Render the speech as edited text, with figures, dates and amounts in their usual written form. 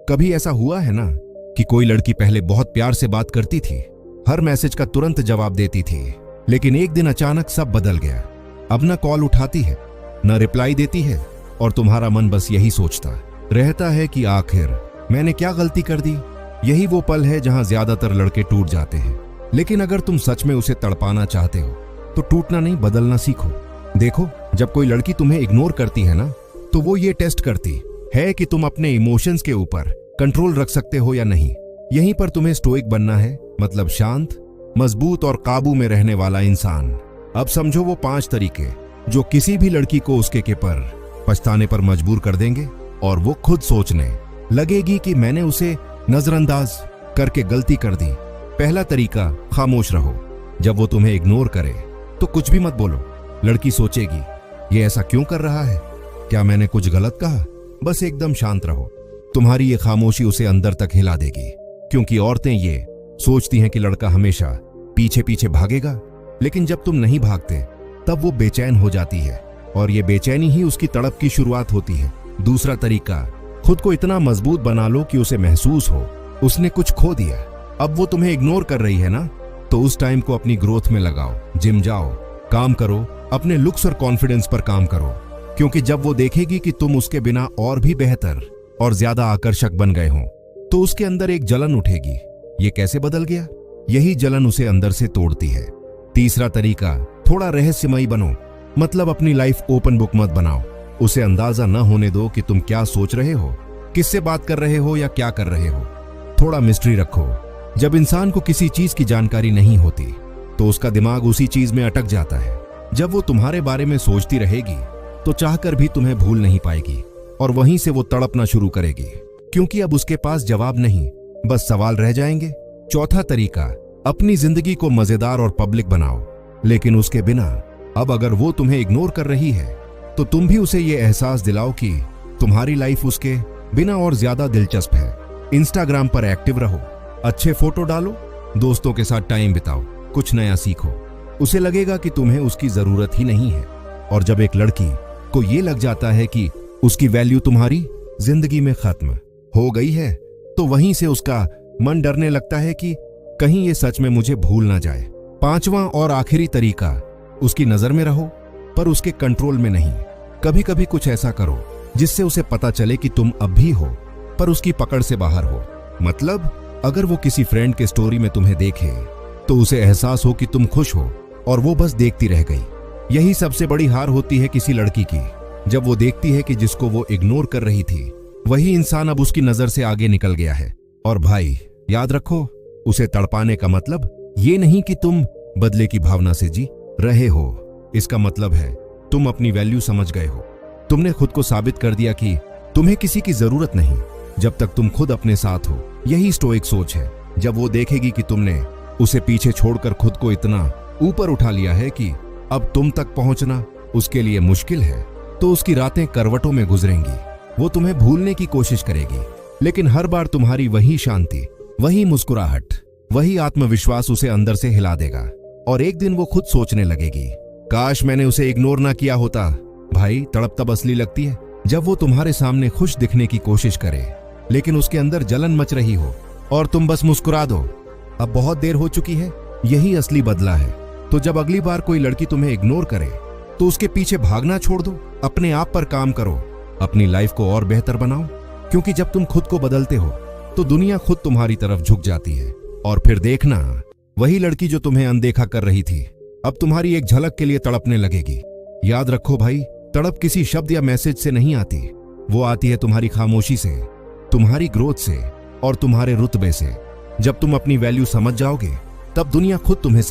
कभी ऐसा हुआ है ना कि कोई लड़की पहले बहुत प्यार से बात करती थी, हर मैसेज का तुरंत जवाब देती थी, लेकिन एक दिन अचानक सब बदल गया। अब न कॉल उठाती है, न रिप्लाई देती है, और तुम्हारा मन बस यही सोचता रहता है कि आखिर मैंने क्या गलती कर दी। यही वो पल है जहां ज्यादातर लड़के टूट जाते हैं। लेकिन अगर तुम सच में उसे तड़पाना चाहते हो तो टूटना नहीं, बदलना सीखो। देखो, जब कोई लड़की तुम्हें इग्नोर करती है ना, तो वो ये टेस्ट करती है कि तुम अपने इमोशंस के ऊपर कंट्रोल रख सकते हो या नहीं। यहीं पर तुम्हें स्टोइक बनना है, मतलब शांत, मजबूत और काबू में रहने वाला इंसान। अब समझो वो 5 तरीके जो किसी भी लड़की को उसके के पर पछताने पर मजबूर कर देंगे और वो खुद सोचने लगेगी कि मैंने उसे नजरअंदाज करके गलती कर दी। पहला तरीका, खामोश रहो। जब वो तुम्हें इग्नोर करे तो कुछ भी मत बोलो। लड़की सोचेगी, ये ऐसा क्यों कर रहा है, क्या मैंने कुछ गलत कहा। बस एकदम शांत रहो। तुम्हारी ये खामोशी उसे अंदर तक हिला देगी, क्योंकि औरतें ये सोचती हैं कि लड़का हमेशा पीछे पीछे भागेगा, लेकिन जब तुम नहीं भागते तब वो बेचैन हो जाती है, और ये बेचैनी ही उसकी तड़प की शुरुआत होती है। दूसरा तरीका, खुद को इतना मजबूत बना लो कि उसे महसूस हो उसने कुछ खो दिया। अब वो तुम्हें इग्नोर कर रही है ना, तो उस टाइम को अपनी ग्रोथ में लगाओ। जिम जाओ, काम करो, अपने लुक्स और कॉन्फिडेंस पर काम करो, क्योंकि जब वो देखेगी कि तुम उसके बिना और भी बेहतर और ज्यादा आकर्षक बन गए हो, तो उसके अंदर एक जलन उठेगी। ये कैसे बदल गया? यही जलन उसे अंदर से तोड़ती है। तीसरा तरीका, थोड़ा रहस्यमयी बनो, मतलब अपनी लाइफ ओपन बुक मत बनाओ। उसे अंदाजा न होने दो कि तुम क्या सोच रहे हो, किससे बात कर रहे हो या क्या कर रहे हो। थोड़ा मिस्ट्री रखो। जब इंसान को किसी चीज की जानकारी नहीं होती तो उसका दिमाग उसी चीज में अटक जाता है। जब वो तुम्हारे बारे में सोचती रहेगी तो चाहकर भी तुम्हें भूल नहीं पाएगी, और वहीं से वो तड़पना शुरू करेगी, क्योंकि अब उसके पास जवाब नहीं, बस सवाल रह जाएंगे। चौथा तरीका, अपनी जिंदगी को मजेदार और पब्लिक बनाओ, लेकिन उसके बिना। अब अगर वो तुम्हें इग्नोर कर रही है तो तुम भी उसे ये एहसास दिलाओ कि तुम्हारी लाइफ उसके बिना और ज्यादा दिलचस्प है। इंस्टाग्राम पर एक्टिव रहो, अच्छे फोटो डालो, दोस्तों के साथ टाइम बिताओ, कुछ नया सीखो। उसे लगेगा कि तुम्हें उसकी जरूरत ही नहीं है। और जब एक लड़की को ये लग जाता है कि उसकी वैल्यू तुम्हारी जिंदगी में खत्म हो गई है, तो वहीं से उसका मन डरने लगता है कि कहीं ये सच में मुझे भूल ना जाए। पांचवा और आखिरी तरीका, उसकी नजर में रहो पर उसके कंट्रोल में नहीं। कभी कभी कुछ ऐसा करो जिससे उसे पता चले कि तुम अब भी हो, पर उसकी पकड़ से बाहर हो। मतलब अगर वो किसी फ्रेंड के स्टोरी में तुम्हें देखे तो उसे एहसास हो कि तुम खुश हो, और वो बस देखती रह गई। यही सबसे बड़ी हार होती है किसी लड़की की, जब वो देखती है कि जिसको वो इग्नोर कर रही थी वही इंसान अब उसकी नजर से आगे निकल गया है। और भाई याद रखो, उसे तड़पाने का मतलब ये नहीं कि तुम बदले की भावना से जी रहे हो। इसका मतलब है तुम अपनी वैल्यू समझ गए हो। तुमने खुद को साबित कर दिया कि तुम्हें किसी की जरूरत नहीं जब तक तुम खुद अपने साथ हो। यही स्टोइक सोच है। जब वो देखेगी कि तुमने उसे पीछे छोड़कर खुद को इतना ऊपर उठा लिया है कि अब तुम तक पहुंचना उसके लिए मुश्किल है, तो उसकी रातें करवटों में गुजरेंगी। वो तुम्हें भूलने की कोशिश करेगी, लेकिन हर बार तुम्हारी वही शांति, वही मुस्कुराहट, वही आत्मविश्वास उसे अंदर से हिला देगा। और एक दिन वो खुद सोचने लगेगी, काश मैंने उसे इग्नोर ना किया होता। भाई, तड़प तब असली लगती है जब वो तुम्हारे सामने खुश दिखने की कोशिश करे, लेकिन उसके अंदर जलन मच रही हो और तुम बस मुस्कुरा दो। अब बहुत देर हो चुकी है, यही असली बदला है। तो जब अगली बार कोई लड़की तुम्हें इग्नोर करे तो उसके पीछे भागना छोड़ दो, अपने आप पर काम करो, अपनी लाइफ को और बेहतर बनाओ, क्योंकि जब तुम खुद को बदलते हो तो दुनिया खुद तुम्हारी तरफ झुक जाती है। और फिर देखना, वही लड़की जो तुम्हें अनदेखा कर रही थी अब तुम्हारी एक झलक के लिए तड़पने लगेगी। याद रखो भाई, तड़प किसी शब्द या मैसेज से नहीं आती, वो आती है तुम्हारी खामोशी से, तुम्हारी ग्रोथ से और तुम्हारे रुतबे से। जब तुम अपनी वैल्यू समझ जाओगे तब दुनिया खुद तुम्हें